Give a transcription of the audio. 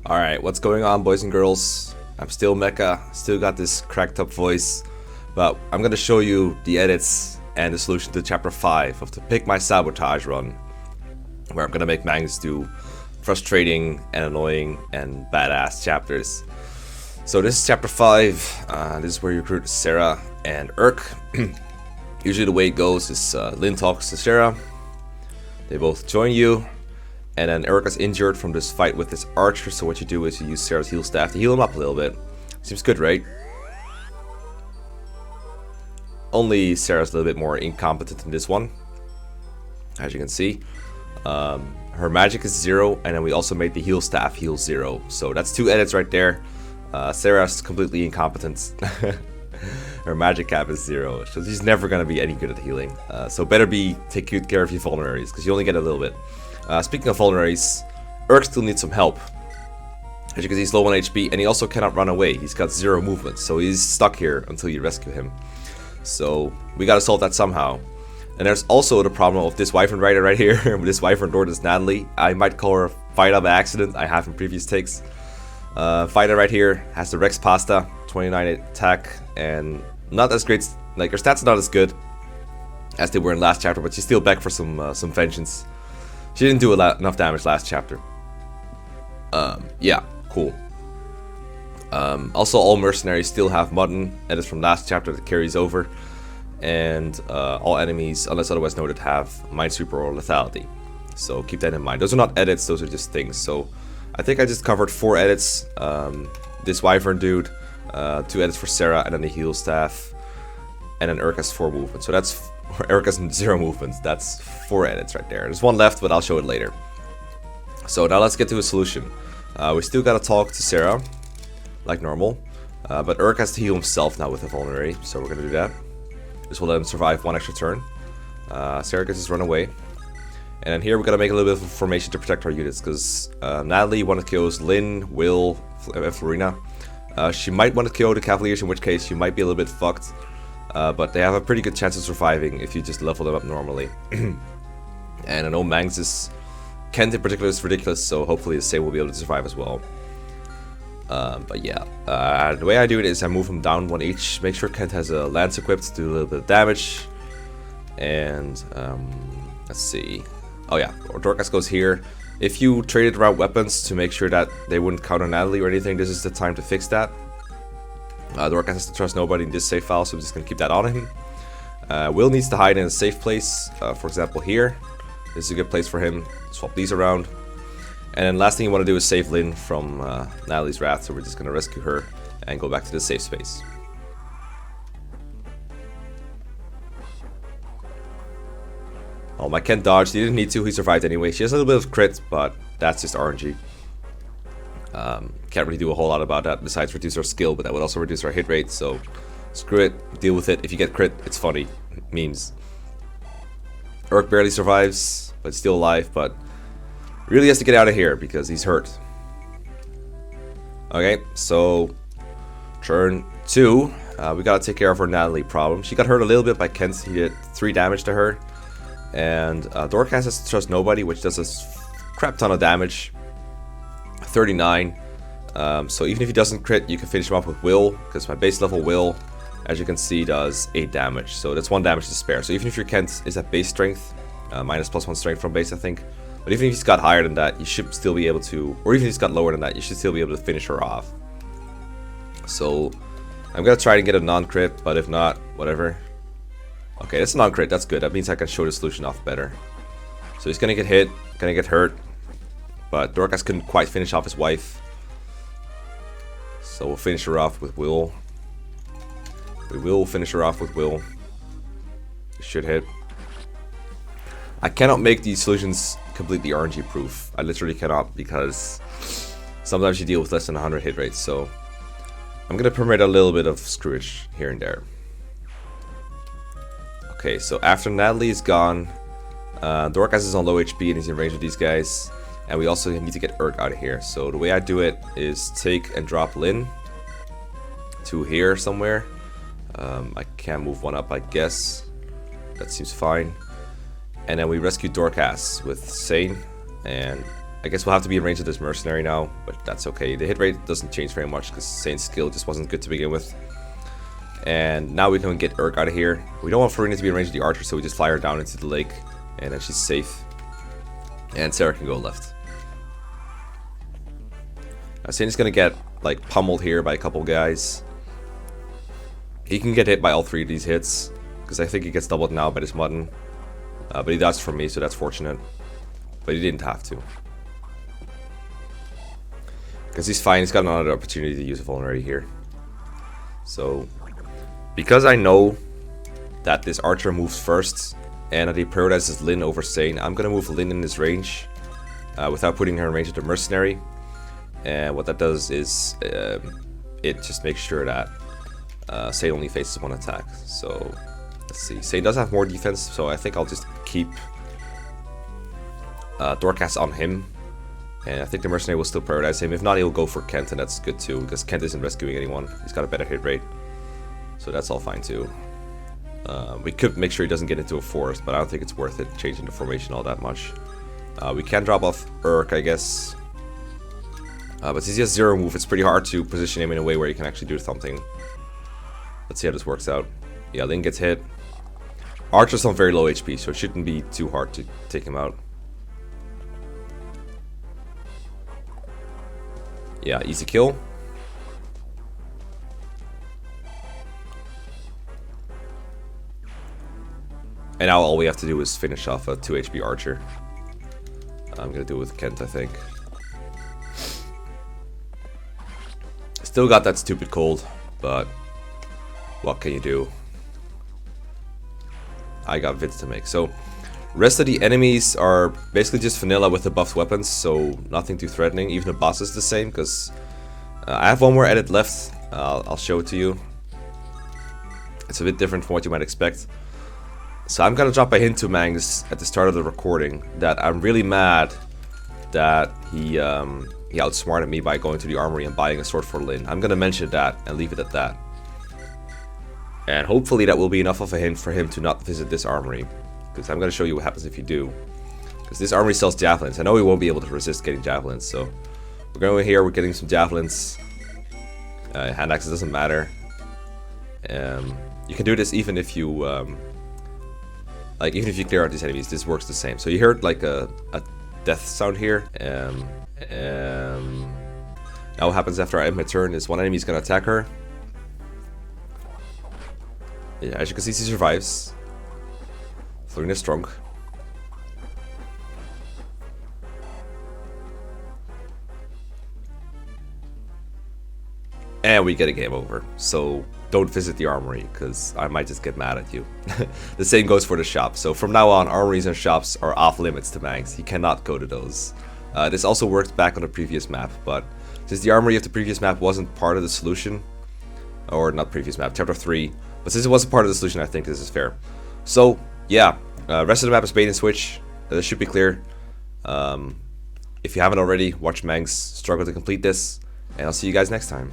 Alright, what's going on, boys and girls? I'm still Mekkah, still got this cracked up voice, but I'm gonna show you the edits and the solution to chapter 5 of the Pick My Sabotage run, where I'm gonna make Mangs do frustrating and annoying and badass chapters. So this is chapter 5, this is where you recruit Sarah and Urk. Usually the way it goes is Lyn talks to Sarah, they both join you, and then Urk is injured from this fight with this archer, so what you do is you use Sarah's heal staff to heal him up a little bit. Seems good, right? Only Sarah's a little bit more incompetent in this one, as you can see. Her magic is 0, and then we also made the heal staff heal 0. So that's 2 edits right there. Sarah's completely incompetent. Her magic cap is 0, so she's never going to be any good at healing. So better take good care of your vulneraries, because you only get a little bit. Speaking of vulneraries, Urk still needs some help. As you can see, he's low on HP, and he also cannot run away. He's got 0 movement, so he's stuck here until you rescue him. So we gotta solve that somehow. And there's also the problem of this Wyvern Rider right here, with this Wyvern Lord is Natalie. I might call her Fighter by accident, I have in previous takes. Fighter right here has the Rex Pasta, 29 attack, and not as great, like her stats are not as good as they were in last chapter, but she's still back for some vengeance. She didn't do enough damage last chapter. Yeah, cool. Also, all mercenaries still have Mutton, and it's from last chapter that carries over. And all enemies, unless otherwise noted, have Minesweeper or Lethality. So keep that in mind. Those are not edits, those are just things. So I think I just covered 4 edits. This Wyvern dude, 2 edits for Sarah, and then the heal staff. And then Urk has 4 movement. So that's Urk has 0 movements. That's 4 edits right there. There's one left, but I'll show it later. So now let's get to a solution. We still gotta talk to Sarah, like normal. But Urk has to heal himself now with a vulnerary, so we're gonna do that. This will let him survive 1 extra turn. Sarah gets his run away. And then here we gotta make a little bit of formation to protect our units, because Natalie wanted to kill Lyn, Will, and Florina. She might want to kill the Cavaliers, in which case you might be a little bit fucked. But they have a pretty good chance of surviving if you just level them up normally. And I know Mangs' Kent in particular is ridiculous, so hopefully the same will be able to survive as well. But yeah, the way I do it is I move him down 1 each, make sure Kent has a lance equipped to do a little bit of damage. And let's see. Oh yeah, Dorcas goes here. If you traded around weapons to make sure that they wouldn't counter Natalie or anything, this is the time to fix that. Dorcas has to trust nobody in this save file, so I'm just going to keep that on him. Will needs to hide in a safe place, for example here. This is a good place for him. Swap these around. And then last thing you want to do is save Lyn from Natalie's wrath, so we're just going to rescue her and go back to the safe space. Oh, my Kent dodged. He didn't need to. He survived anyway. She has a little bit of crit, but that's just RNG. Can't really do a whole lot about that besides reduce our skill, but that would also reduce our hit rate, so screw it, deal with it. If you get crit, it's funny. Memes. Urk barely survives, but still alive, but really has to get out of here because he's hurt. Okay, so turn 2. We gotta take care of our Natalie problem. She got hurt a little bit by Kent. He did 3 damage to her. And Dorcas has to trust nobody, which does a crap ton of damage. 39. So even if he doesn't crit, you can finish him off with Will, because my base level Will, as you can see, does 8 damage. So that's 1 damage to spare. So even if your Kent is at base strength, minus +1 strength from base, I think. But even if he's got higher than that, you should still be able to, or even if he's got lower than that, you should still be able to finish her off. So I'm gonna try to get a non-crit, but if not, whatever. Okay, that's a non-crit, that's good. That means I can show the solution off better. So he's gonna get hit, gonna get hurt. But Dorcas couldn't quite finish off his wife. So we'll finish her off with Will. We will finish her off with Will. It should hit. I cannot make these solutions completely RNG proof. I literally cannot, because sometimes you deal with less than 100 hit rates. So I'm gonna permit a little bit of screwage here and there. Okay, so after Natalie is gone, Dorcas is on low HP and he's in range of these guys. And we also need to get Urk out of here. So the way I do it is take and drop Lyn to here somewhere. I can move 1 up, I guess. That seems fine. And then we rescue Dorcas with Sane and I guess we'll have to be in range of this mercenary now, but that's okay. The hit rate doesn't change very much because Saint's skill just wasn't good to begin with. And now we can get Urk out of here. We don't want Farina to be in range of the archer, so we just fly her down into the lake, and then she's safe. And Sarah can go left. Now Saint is gonna get like pummeled here by a couple guys. He can get hit by all 3 of these hits, because I think he gets doubled now by this mutton. But he does from me, so that's fortunate. But he didn't have to. Because he's fine, he's got another opportunity to use a vulnerary here. So, because I know that this archer moves first, and that he prioritizes Lyn over Saint, I'm going to move Lyn in his range, without putting her in range of the mercenary. And what that does is, it just makes sure that Saint only faces 1 attack. So, let's see. Saint does have more defense, so I think I'll just keep Dorcas on him. And I think the mercenary will still prioritize him. If not, he'll go for Kent, and that's good too, because Kent isn't rescuing anyone. He's got a better hit rate. So that's all fine too. We could make sure he doesn't get into a forest, but I don't think it's worth it changing the formation all that much. We can drop off Urk, I guess. But since he has 0 move, it's pretty hard to position him in a way where he can actually do something. Let's see how this works out. Yeah, Lyn gets hit. Archer's on very low HP, so it shouldn't be too hard to take him out. Yeah, easy kill. And now all we have to do is finish off a 2 HP archer. I'm gonna do it with Kent, I think. Still got that stupid cold, but what can you do? I got vids to make. So, rest of the enemies are basically just vanilla with the buffed weapons, so nothing too threatening. Even the boss is the same, because I have one more edit left. I'll show it to you. It's a bit different from what you might expect. So I'm gonna drop a hint to Mangs at the start of the recording that I'm really mad that he outsmarted me by going to the armory and buying a sword for Lyn. I'm gonna mention that and leave it at that. And hopefully that will be enough of a hint for him to not visit this armory. Because I'm going to show you what happens if you do. Because this armory sells javelins. I know he won't be able to resist getting javelins. So we're going here, we're getting some javelins. Hand axes doesn't matter. You can do this even if you even if you clear out these enemies. This works the same. So you heard like a death sound here. Now what happens after I end my turn is one enemy is going to attack her. Yeah, as you can see, she survives. Lyn is strong. And we get a game over. So don't visit the armory, because I might just get mad at you. The same goes for the shop. So from now on, armories and shops are off limits to Mangs. He cannot go to those. This also worked back on the previous map, but since the armory of the previous map wasn't part of the solution, or not previous map, chapter 3, but since it wasn't part of the solution, I think this is fair. So, yeah, rest of the map is bait and switch. This should be clear. If you haven't already, watch Mangs struggle to complete this, and I'll see you guys next time.